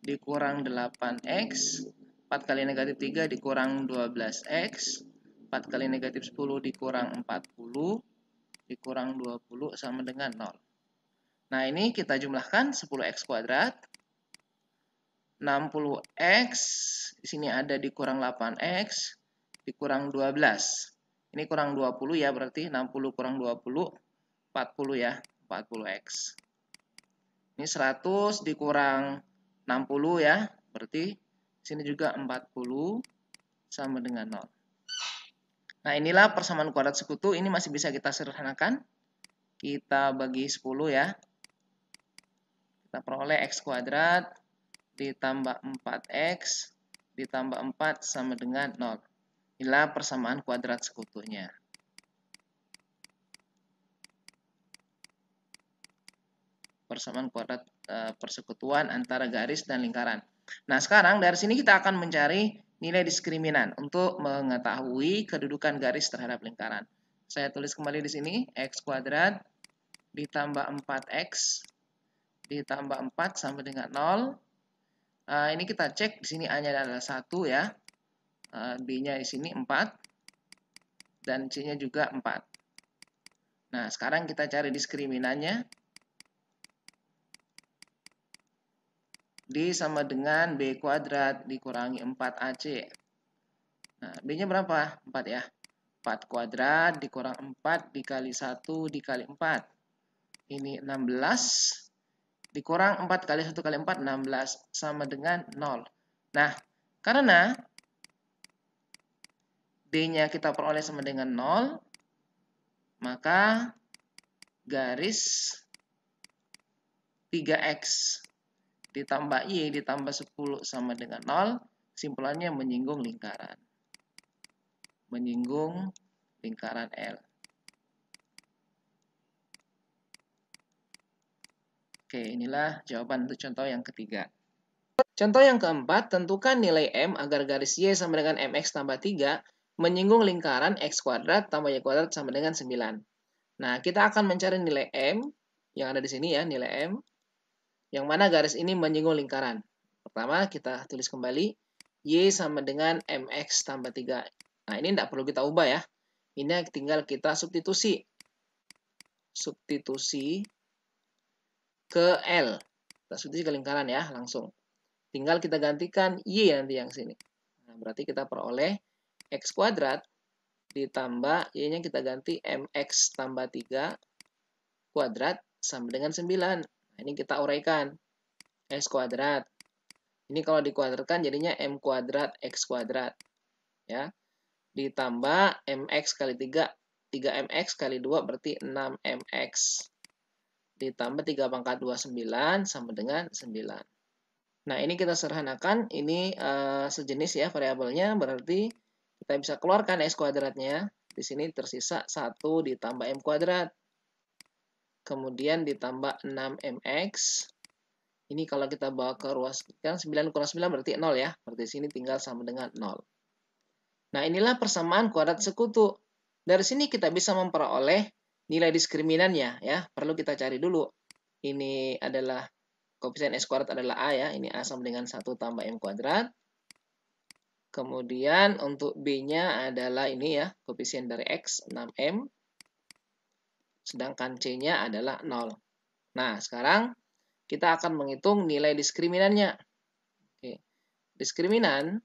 Dikurang 8X. 4 kali negatif 3 dikurang 12X. 4 kali negatif 10 dikurang 40. Dikurang 20 sama dengan 0. Nah, ini kita jumlahkan 10X kuadrat. 60X. Di sini ada dikurang 8X. Dikurang 12. Ini kurang 20 ya, berarti 60 kurang 20. 40 ya, 40X. Ini 100 dikurang 60 ya, berarti sini juga 40 sama dengan 0. Nah, inilah persamaan kuadrat sekutu. Ini masih bisa kita sederhanakan. Kita bagi 10 ya. Kita peroleh X kuadrat ditambah 4X ditambah 4 sama dengan 0. Inilah persamaan kuadrat sekutunya. Persamaan kuadrat persekutuan antara garis dan lingkaran. Nah, sekarang dari sini kita akan mencari nilai diskriminan untuk mengetahui kedudukan garis terhadap lingkaran. Saya tulis kembali di sini, X kuadrat ditambah 4X ditambah 4 sama dengan 0. Ini kita cek, di sini A-nya adalah 1 ya. B-nya di sini 4. Dan C-nya juga 4. Nah, sekarang kita cari diskriminannya. D sama dengan B kuadrat dikurangi 4AC. Nah, B-nya berapa? 4 ya. 4 kuadrat dikurang 4 dikali 1 dikali 4. Ini 16. Dikurang 4 kali 1 kali 4, 16. Sama dengan 0. Nah, karena D-nya kita peroleh sama dengan 0, maka garis 3X ditambah Y ditambah 10 sama dengan 0, kesimpulannya menyinggung lingkaran. Menyinggung lingkaran L. Oke, inilah jawaban untuk contoh yang ketiga. Contoh yang keempat, tentukan nilai M agar garis Y sama dengan MX tambah 3 menyinggung lingkaran X kuadrat tambah Y kuadrat sama dengan 9. Nah, kita akan mencari nilai M yang ada di sini ya, nilai M. Yang mana garis ini menyinggung lingkaran. Pertama, kita tulis kembali, Y sama dengan MX tambah 3. Nah, ini tidak perlu kita ubah ya. Ini tinggal kita substitusi. Substitusi ke L. Kita substitusi ke lingkaran ya, langsung. Tinggal kita gantikan Y nanti yang sini. Nah, berarti kita peroleh X kuadrat ditambah Y-nya kita ganti MX tambah 3 kuadrat sama dengan 9. Nah, ini kita uraikan. X kuadrat. Ini kalau dikuadratkan jadinya M kuadrat X kuadrat. Ya. Ditambah MX kali 3. 3MX kali 2 berarti 6MX. Ditambah 3 pangkat 29 sama dengan 9. Nah, ini kita sederhanakan, ini sejenis ya variabelnya, berarti kita bisa keluarkan X kuadratnya. Di sini tersisa 1 ditambah M kuadrat. Kemudian ditambah 6MX. Ini kalau kita bawa ke ruas, kan 9 kurang 9 berarti 0 ya. Berarti sini tinggal sama dengan 0. Nah, inilah persamaan kuadrat sekutu. Dari sini kita bisa memperoleh nilai diskriminannya ya. Perlu kita cari dulu. Ini adalah koefisien X kuadrat adalah A ya. Ini A sama dengan 1 tambah M kuadrat. Kemudian untuk B-nya adalah ini ya. Koefisien dari X 6M. Sedangkan C-nya adalah 0. Nah, sekarang kita akan menghitung nilai diskriminannya. Oke. Diskriminan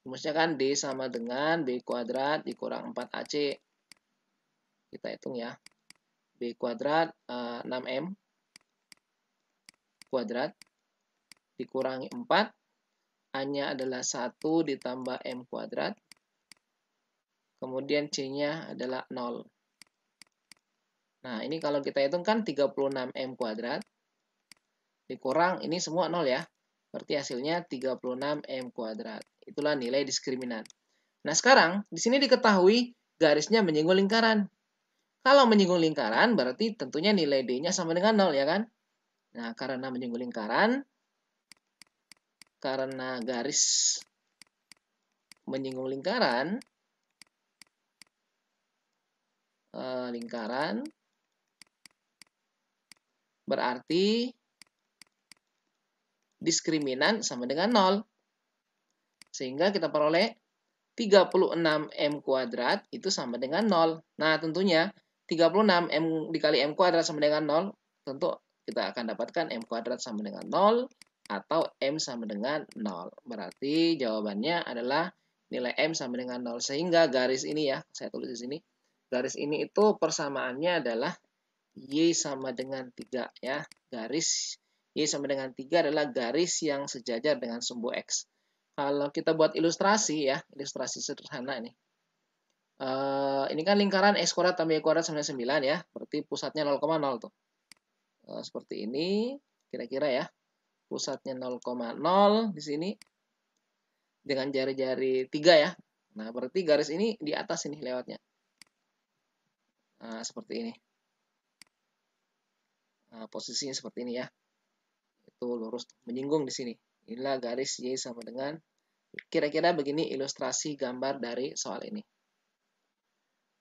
rumusnya kan D sama dengan B kuadrat dikurang 4AC. Kita hitung ya. B kuadrat 6M kuadrat dikurangi 4. A-nya adalah 1 ditambah M kuadrat. Kemudian C-nya adalah 0. Nah, ini kalau kita hitung kan 36M kuadrat. Dikurang, ini semua 0 ya. Berarti hasilnya 36M kuadrat. Itulah nilai diskriminan. Nah, sekarang di sini diketahui garisnya menyinggung lingkaran. Kalau menyinggung lingkaran, berarti tentunya nilai D-nya sama dengan 0, ya kan? Nah, karena menyinggung lingkaran, karena garis menyinggung lingkaran, berarti diskriminan sama dengan 0. Sehingga kita peroleh 36M kuadrat itu sama dengan 0. Nah, tentunya 36M dikali M kuadrat sama dengan 0, tentu kita akan dapatkan M kuadrat sama dengan 0 atau M sama dengan 0. Berarti jawabannya adalah nilai M sama dengan 0. Sehingga garis ini ya, saya tulis di sini. Garis ini itu persamaannya adalah Y sama dengan 3 ya. Garis Y sama dengan 3 adalah garis yang sejajar dengan sumbu X. Kalau kita buat ilustrasi ya, ilustrasi sederhana ini. Ini kan lingkaran X kuadrat tambah Y kuadrat sama dengan 9 ya. Berarti pusatnya 0,0 tuh. Seperti ini kira-kira ya. Pusatnya 0,0 di sini. Dengan jari-jari 3 ya. Nah, berarti garis ini di atas ini lewatnya. Nah, seperti ini. Nah, posisinya seperti ini ya. Itu lurus menyinggung di sini. Inilah garis Y sama dengan, kira-kira begini ilustrasi gambar dari soal ini.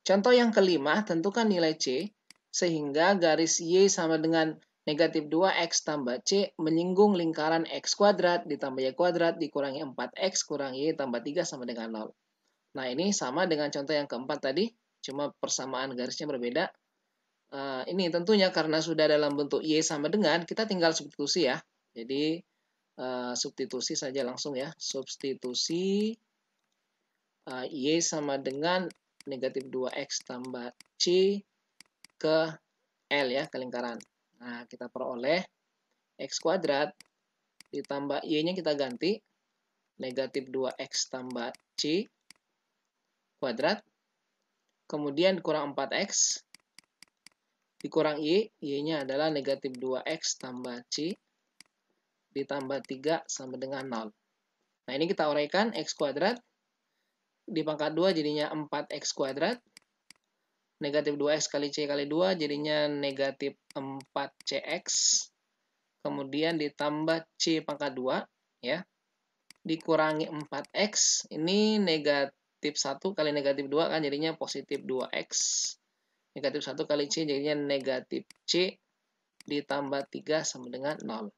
Contoh yang kelima, tentukan nilai C sehingga garis Y sama dengan negatif 2X tambah C menyinggung lingkaran X kuadrat ditambah Y kuadrat dikurangi 4X kurang Y tambah 3 sama dengan 0. Nah, ini sama dengan contoh yang keempat tadi, cuma persamaan garisnya berbeda. Ini tentunya karena sudah dalam bentuk Y sama dengan, kita tinggal substitusi ya. Jadi, substitusi saja langsung ya. Substitusi Y sama dengan negatif 2X tambah C ke L ya, ke lingkaran. Nah, kita peroleh X kuadrat ditambah Y-nya kita ganti. Negatif 2X tambah C kuadrat. Kemudian kurang 4X dikurang Y, Y-nya adalah negatif 2X tambah C, ditambah 3 sama dengan 0. Nah, ini kita uraikan, X kuadrat, di pangkat 2 jadinya 4X kuadrat, negatif 2X kali C kali 2 jadinya negatif 4CX, kemudian ditambah C pangkat 2, ya, dikurangi 4X, ini negatif 1 kali negatif 2 kan jadinya positif 2X, negatif 1 kali C jadinya negatif C, ditambah 3 sama dengan 0.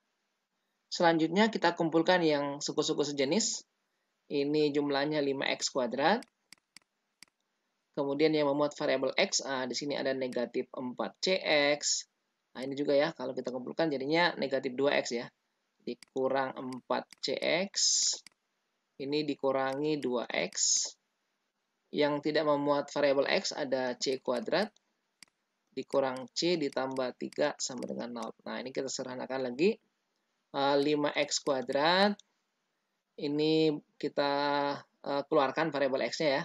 Selanjutnya kita kumpulkan yang suku-suku sejenis, ini jumlahnya 5X kuadrat, kemudian yang memuat variabel X, di sini ada negatif 4CX, nah ini juga ya, kalau kita kumpulkan jadinya negatif 2X ya, dikurang 4CX, ini dikurangi 2X, yang tidak memuat variabel X ada C kuadrat, dikurang C ditambah 3 sama dengan 0. Nah, ini kita sederhanakan lagi, 5X kuadrat, ini kita keluarkan variabel X-nya ya,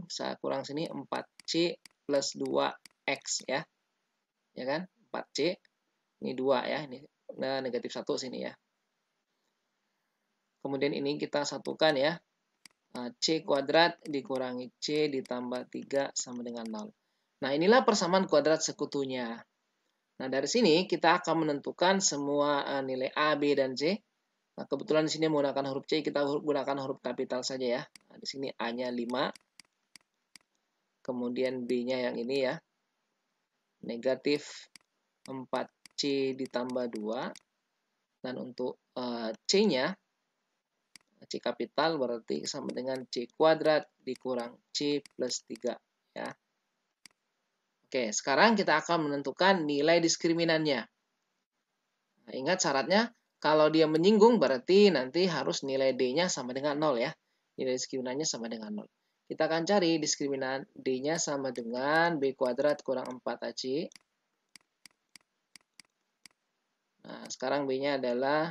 saya kurang sini 4C plus 2X ya, ya kan, 4C, ini 2 ya, ini negatif 1 sini ya. Kemudian ini kita satukan ya, C kuadrat dikurangi C ditambah 3 sama dengan 0. Nah, inilah persamaan kuadrat sekutunya. Nah, dari sini kita akan menentukan semua nilai A, B, dan C. Nah, kebetulan di sini menggunakan huruf C, kita gunakan huruf kapital saja ya. Nah, di sini A-nya 5, kemudian B-nya yang ini ya, negatif 4C ditambah 2, dan untuk C-nya, C kapital berarti sama dengan C kuadrat dikurang C plus 3. Ya. Oke, sekarang kita akan menentukan nilai diskriminannya. Nah, ingat syaratnya, kalau dia menyinggung berarti nanti harus nilai D-nya sama dengan 0 ya. Nilai diskriminannya sama dengan 0. Kita akan cari diskriminan D-nya sama dengan B kuadrat kurang 4AC. Nah, sekarang B-nya adalah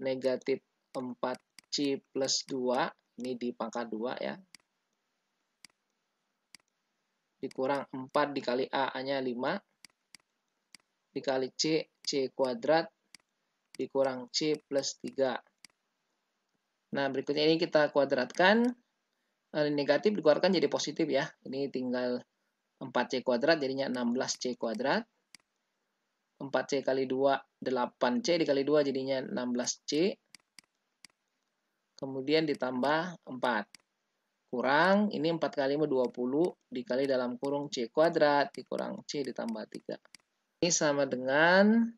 negatif 4C plus 2. Ini di pangkat 2 ya. Dikurang 4 dikali A, A-nya 5. Dikali C, C kuadrat. Dikurang C plus 3. Nah, berikutnya ini kita kuadratkan. Negatif dikeluarkan jadi positif ya. Ini tinggal 4C kuadrat jadinya 16C kuadrat. 4C kali 2, 8C dikali 2 jadinya 16C. Kemudian ditambah 4. Kurang, ini 4 kali 5, 20, dikali dalam kurung C kuadrat, dikurang C ditambah 3. Ini sama dengan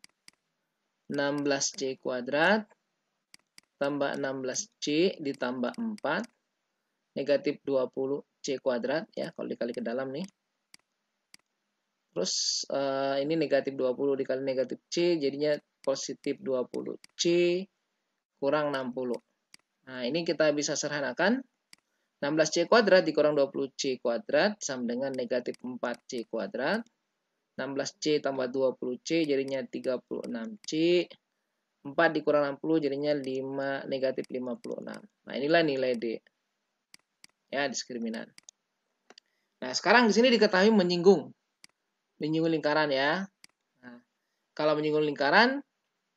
16C kuadrat, tambah 16C ditambah 4, negatif 20C kuadrat, ya, kalau dikali ke dalam nih. Terus ini negatif 20 dikali negatif C, jadinya positif 20C kurang 60. Nah, ini kita bisa sederhanakan. 16C kuadrat dikurang 20C kuadrat sama dengan negatif 4C kuadrat. 16C tambah 20C jadinya 36C. 4 dikurang 60 jadinya 5, negatif 56. Nah, inilah nilai D. Ya, diskriminan. Nah, sekarang di sini diketahui menyinggung. Menyinggung lingkaran ya. Nah, kalau menyinggung lingkaran,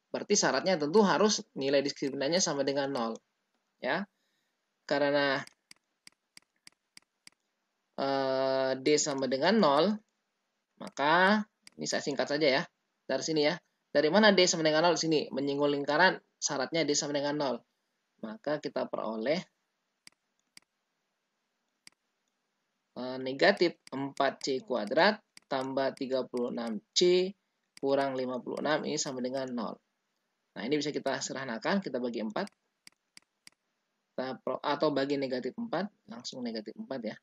berarti syaratnya tentu harus nilai diskriminannya sama dengan 0. Ya. Karena D sama dengan 0, maka ini saya singkat saja ya. Dari sini ya. Dari mana D sama dengan 0? Di sini. Menyinggung lingkaran, syaratnya D sama dengan 0. Maka kita peroleh negatif 4C kuadrat tambah 36C kurang 56, ini sama dengan 0. Nah, ini bisa kita sederhanakan, kita bagi 4. Atau bagi negatif 4, langsung negatif 4 ya.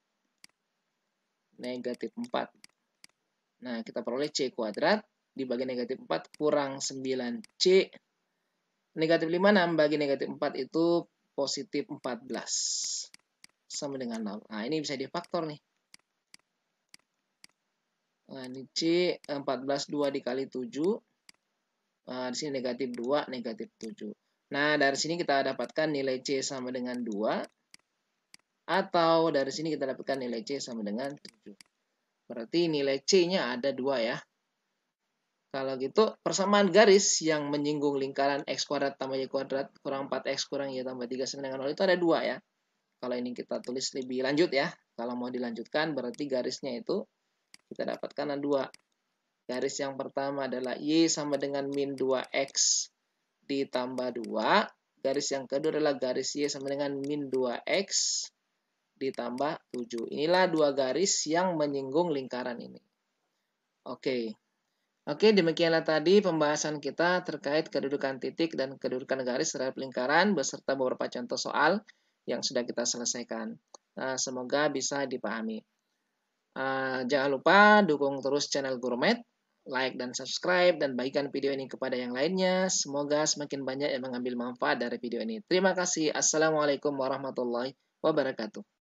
Negatif 4. Nah, kita peroleh C kuadrat dibagi negatif 4 kurang 9C. Negatif 56 bagi negatif 4 itu positif 14. Sama dengan 0. Nah, ini bisa difaktor nih. Nah, ini C 14, 2 dikali 7. Di sini negatif 2, negatif 7. Nah, dari sini kita dapatkan nilai C sama dengan 2. Atau dari sini kita dapatkan nilai C sama dengan 7. Berarti nilai C-nya ada 2 ya. Kalau gitu, persamaan garis yang menyinggung lingkaran x kuadrat tambah y kuadrat kurang 4x kurang y tambah 3 sama dengan 0 itu ada 2 ya. Kalau ini kita tulis lebih lanjut ya. Kalau mau dilanjutkan berarti garisnya itu kita dapatkan ada 2. Garis yang pertama adalah y sama dengan min 2x ditambah 2. Garis yang kedua adalah garis y sama dengan min 2x ditambah 7. Inilah 2 garis yang menyinggung lingkaran ini. Oke. Oke, demikianlah tadi pembahasan kita terkait kedudukan titik dan kedudukan garis terhadap lingkaran beserta beberapa contoh soal yang sudah kita selesaikan. Semoga bisa dipahami. Jangan lupa dukung terus channel Gurumed, like dan subscribe, dan bagikan video ini kepada yang lainnya. Semoga semakin banyak yang mengambil manfaat dari video ini. Terima kasih. Assalamualaikum warahmatullahi wabarakatuh.